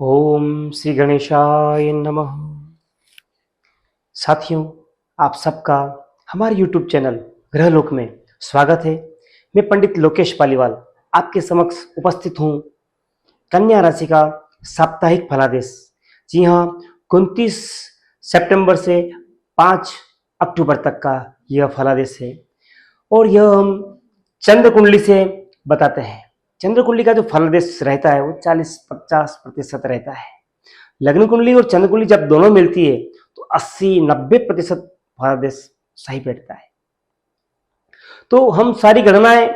ओम श्री गणेशाय नमः। साथियों, आप सबका हमारे YouTube चैनल ग्रहलोक में स्वागत है। मैं पंडित लोकेश पालीवाल आपके समक्ष उपस्थित हूँ। कन्या राशि का साप्ताहिक फलादेश। जी हाँ, 29 सितंबर से 5 अक्टूबर तक का यह फलादेश है और यह हम चंद्र कुंडली से बताते हैं। चंद्र कुंडली का जो फलादेश रहता है वो 40-50% रहता है। लग्न कुंडली और चंद्र कुंडली जब दोनों मिलती है तो 80-90% फलादेश सही बैठता है। तो हम सारी गणनाएं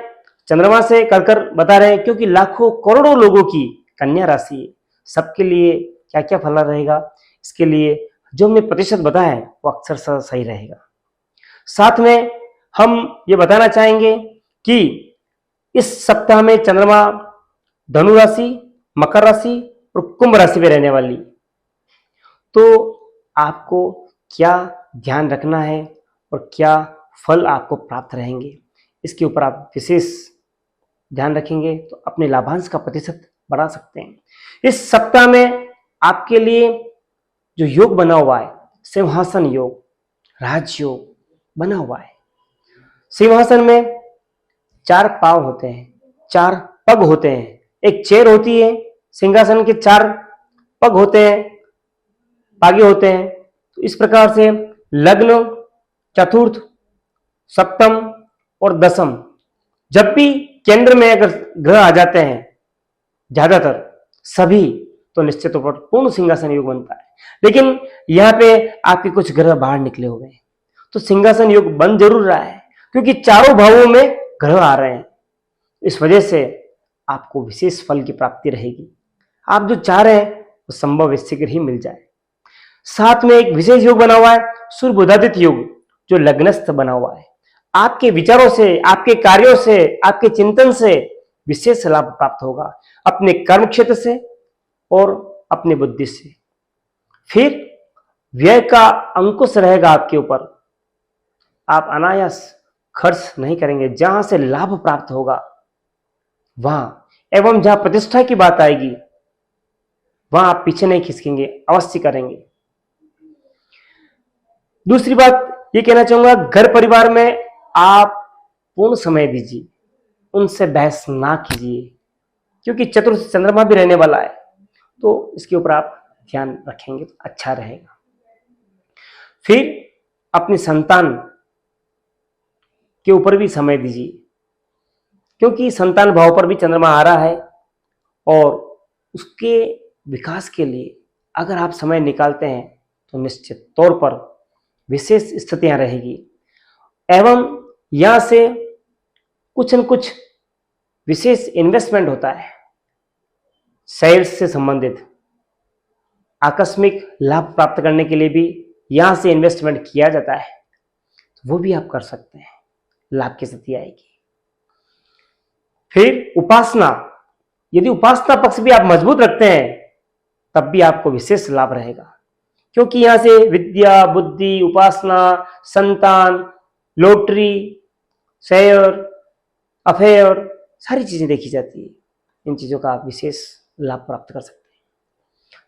चंद्रमा से कर बता रहे हैं, क्योंकि लाखों करोड़ों लोगों की कन्या राशि है। सबके लिए क्या क्या फल रहेगा, इसके लिए जो हमने प्रतिशत बताया है वो अक्सर सही रहेगा। साथ में हम ये बताना चाहेंगे कि इस सप्ताह में चंद्रमा धनु राशि, मकर राशि और कुंभ राशि में रहने वाली, तो आपको क्या ध्यान रखना है और क्या फल आपको प्राप्त रहेंगे, इसके ऊपर आप विशेष ध्यान रखेंगे तो अपने लाभांश का प्रतिशत बढ़ा सकते हैं। इस सप्ताह में आपके लिए जो योग बना हुआ है, सिंहासन योग, राजयोग बना हुआ है। सिंहासन में 4 पांव होते हैं, 4 पग होते हैं, एक चेयर होती है, सिंहासन के 4 पग होते हैं, पागे होते हैं। तो इस प्रकार से लग्न, चतुर्थ, सप्तम और दशम, जब भी केंद्र में अगर ग्रह आ जाते हैं, ज्यादातर सभी, तो निश्चित तौर पर पूर्ण सिंहासन योग बनता है। लेकिन यहाँ पे आपके कुछ ग्रह बाहर निकले हुए हैं, तो सिंहासन योग बन जरूर रहा है, क्योंकि चारों भावों में ग्रह आ रहे हैं। इस वजह से आपको विशेष फल की प्राप्ति रहेगी। आप जो चाह रहे हैं वो संभव शीघ्र ही मिल जाए। साथ में एक विशेष योग बना हुआ है, सूर्य बुधादित्य योग, जो लग्नस्थ बना हुआ है। आपके विचारों से, आपके कार्यों से, आपके चिंतन से विशेष लाभ प्राप्त होगा, अपने कर्म क्षेत्र से और अपने बुद्धि से। फिर व्यय का अंकुश रहेगा आपके ऊपर, आप अनायास खर्च नहीं करेंगे। जहां से लाभ प्राप्त होगा वहां, एवं जहां प्रतिष्ठा की बात आएगी वहां आप पीछे नहीं खिसकेंगे, अवश्य करेंगे। दूसरी बात ये कहना चाहूंगा, घर परिवार में आप पूर्ण समय दीजिए, उनसे बहस ना कीजिए, क्योंकि चतुर्थ चंद्रमा भी रहने वाला है, तो इसके ऊपर आप ध्यान रखेंगे तो अच्छा रहेगा। फिर अपनी संतान के ऊपर भी समय दीजिए, क्योंकि संतान भाव पर भी चंद्रमा आ रहा है और उसके विकास के लिए अगर आप समय निकालते हैं तो निश्चित तौर पर विशेष स्थितियां रहेगी। एवं यहां से कुछ न कुछ विशेष इन्वेस्टमेंट होता है, शेयर से संबंधित आकस्मिक लाभ प्राप्त करने के लिए भी यहां से इन्वेस्टमेंट किया जाता है, तो वो भी आप कर सकते हैं, लाभ की स्थिति आएगी। फिर उपासना, यदि उपासना पक्ष भी आप मजबूत रखते हैं तब भी आपको विशेष लाभ रहेगा, क्योंकि यहां से विद्या, बुद्धि, उपासना, संतान, लॉटरी, शेयर, अफेयर, सारी चीजें देखी जाती है। इन चीजों का आप विशेष लाभ प्राप्त कर सकते हैं।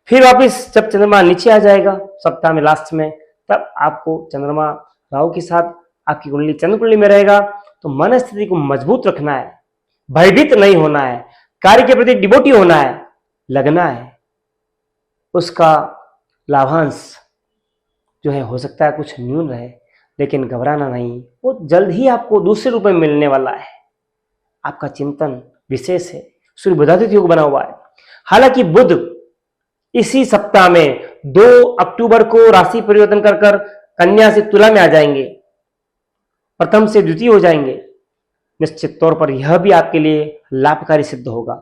फिर वापिस जब चंद्रमा नीचे आ जाएगा सप्ताह में लास्ट में, तब आपको चंद्रमा राहु के साथ आपकी कुंडली चंद्र कुंडली में रहेगा, तो मन स्थिति को मजबूत रखना है, भयभीत नहीं होना है, कार्य के प्रति डिवोटी होना है, लगना है। उसका लाभांश जो है हो सकता है कुछ न्यून रहे, लेकिन घबराना नहीं, वो जल्द ही आपको दूसरे रूप में मिलने वाला है। आपका चिंतन विशेष है, सूर्य बुधादित्य योग बना हुआ है। हालांकि बुध इसी सप्ताह में 2 अक्टूबर को राशि परिवर्तन कर कन्या से तुला में आ जाएंगे, प्रथम से द्वितीय हो जाएंगे। निश्चित तौर पर यह भी आपके लिए लाभकारी सिद्ध होगा।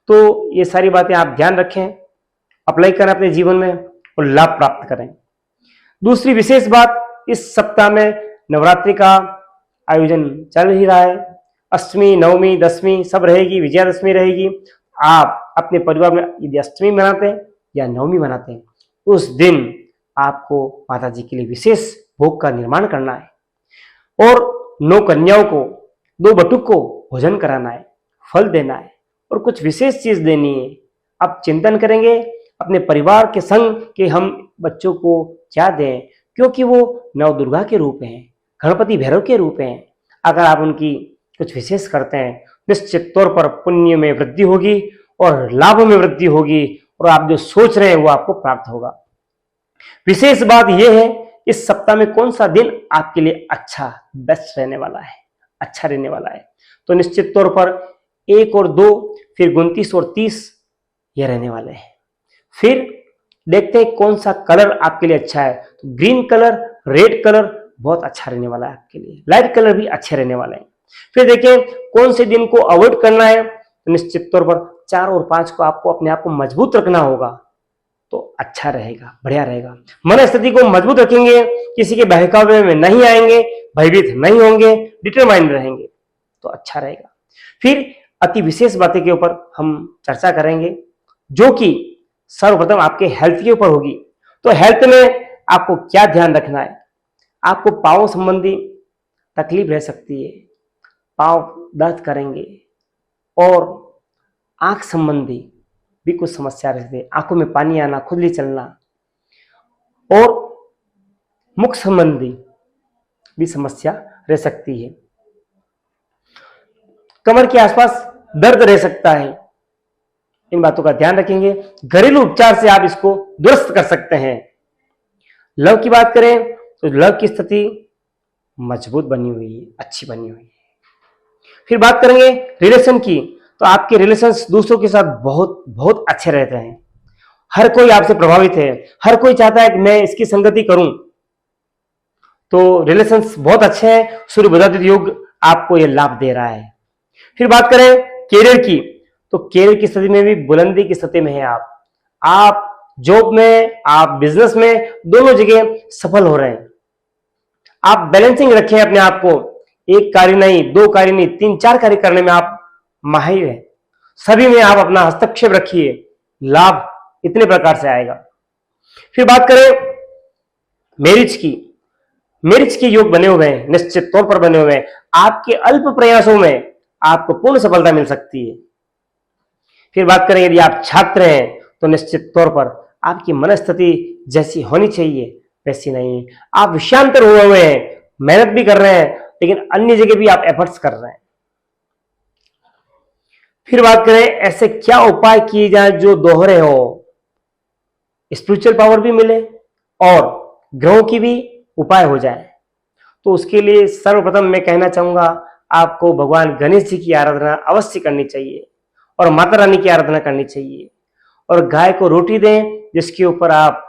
तो ये सारी बातें आप ध्यान रखें, अप्लाई करें अपने जीवन में और लाभ प्राप्त करें। दूसरी विशेष बात, इस सप्ताह में नवरात्रि का आयोजन चल ही रहा है। अष्टमी, नवमी, दशमी सब रहेगी, विजयादशमी रहेगी। आप अपने परिवार में यदि अष्टमी मनाते हैं या नवमी मनाते हैं, उस दिन आपको माता जी के लिए विशेष भोग का निर्माण करना है और 9 कन्याओं को, 2 बटुक को भोजन कराना है, फल देना है और कुछ विशेष चीज देनी है। अब चिंतन करेंगे अपने परिवार के संग कि हम बच्चों को क्या दें, क्योंकि वो नवदुर्गा के रूप हैं, गणपति भैरव के रूप हैं। अगर आप उनकी कुछ विशेष करते हैं, निश्चित तौर पर पुण्य में वृद्धि होगी और लाभ में वृद्धि होगी, और आप जो सोच रहे हैं वो आपको प्राप्त होगा। विशेष बात यह है, इस सप्ताह में कौन सा दिन आपके लिए अच्छा बेस्ट रहने वाला है, अच्छा रहने वाला है। तो निश्चित तौर पर 1 और 2, फिर 29 और 30 ये रहने वाले हैं। फिर देखते हैं कौन सा कलर आपके लिए अच्छा है। तो ग्रीन कलर, रेड कलर बहुत अच्छा रहने वाला है आपके लिए, लाइट कलर भी अच्छे रहने वाले हैं। फिर देखें कौन से दिन को अवॉइड करना है। तो निश्चित तौर पर 4 और 5 को आपको अपने आप को मजबूत रखना होगा, तो अच्छा रहेगा, बढ़िया रहेगा। मन स्थिति को मजबूत रखेंगे, किसी के बहकावे में नहीं आएंगे, भयभीत नहीं होंगे, डिटरमाइंड रहेंगे, तो अच्छा रहेगा। फिर अति विशेष बातें के ऊपर हम चर्चा करेंगे, जो कि सर्वप्रथम आपके हेल्थ के ऊपर होगी। तो हेल्थ में आपको क्या ध्यान रखना है। आपको पांव संबंधी तकलीफ रह सकती है, पांव दर्द करेंगे, और आंख संबंधी भी कुछ समस्या रहती है, आंखों में पानी आना, खुजली चलना, और मुख संबंधी भी समस्या रह सकती है। कमर के आसपास दर्द रह सकता है, इन बातों का ध्यान रखेंगे। घरेलू उपचार से आप इसको दुरुस्त कर सकते हैं। लव की बात करें तो लव की स्थिति मजबूत बनी हुई है, अच्छी बनी हुई है। फिर बात करेंगे रिलेशन की, तो आपके रिलेशंस दूसरों के साथ बहुत बहुत अच्छे रहते हैं। हर कोई आपसे प्रभावित है, हर कोई चाहता है कि मैं इसकी संगति करूं, तो रिलेशंस बहुत अच्छे हैं। सूर्य बुधादित्य योग आपको यह लाभ दे रहा है। फिर बात करें कैरियर की, तो कैरियर की स्थिति में भी बुलंदी की स्थिति में है आप जॉब में, आप बिजनेस में, दोनों जगह सफल हो रहे हैं। आप बैलेंसिंग रखें अपने आप को, एक कार्य नहीं, 2 कार्य नहीं, 3, 4 कार्य करने में आप माहिर हैं। सभी में आप अपना हस्तक्षेप रखिए, लाभ इतने प्रकार से आएगा। फिर बात करें मैरिज की, मैरिज के योग बने हुए हैं, निश्चित तौर पर बने हुए हैं। आपके अल्प प्रयासों में आपको पूर्ण सफलता मिल सकती है। फिर बात करें यदि आप छात्र हैं, तो निश्चित तौर पर आपकी मनस्थिति जैसी होनी चाहिए वैसी नहीं। आप विषयांतर हुए हैं, मेहनत भी कर रहे हैं, लेकिन अन्य जगह भी आप एफर्ट्स कर रहे हैं। फिर बात करें ऐसे क्या उपाय किए जाए जो दोहरे हो, स्पिरिचुअल पावर भी मिले और ग्रहों की भी उपाय हो जाए। तो उसके लिए सर्वप्रथम मैं कहना चाहूंगा, आपको भगवान गणेश जी की आराधना अवश्य करनी चाहिए, और माता रानी की आराधना करनी चाहिए, और गाय को रोटी दें जिसके ऊपर आप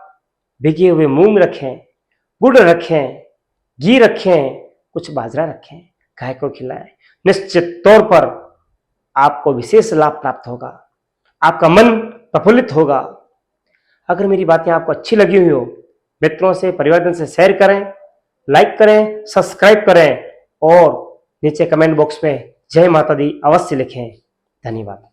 भिगे हुए मूंग रखें, गुड़ रखें, घी रखें, कुछ बाजरा रखें, गाय को खिलाएं। निश्चित तौर पर आपको विशेष लाभ प्राप्त होगा, आपका मन प्रफुल्लित होगा। अगर मेरी बातें आपको अच्छी लगी हुई हो, मित्रों से, परिवारजन से शेयर करें, लाइक करें, सब्सक्राइब करें, और नीचे कमेंट बॉक्स में जय माता दी अवश्य लिखें। धन्यवाद।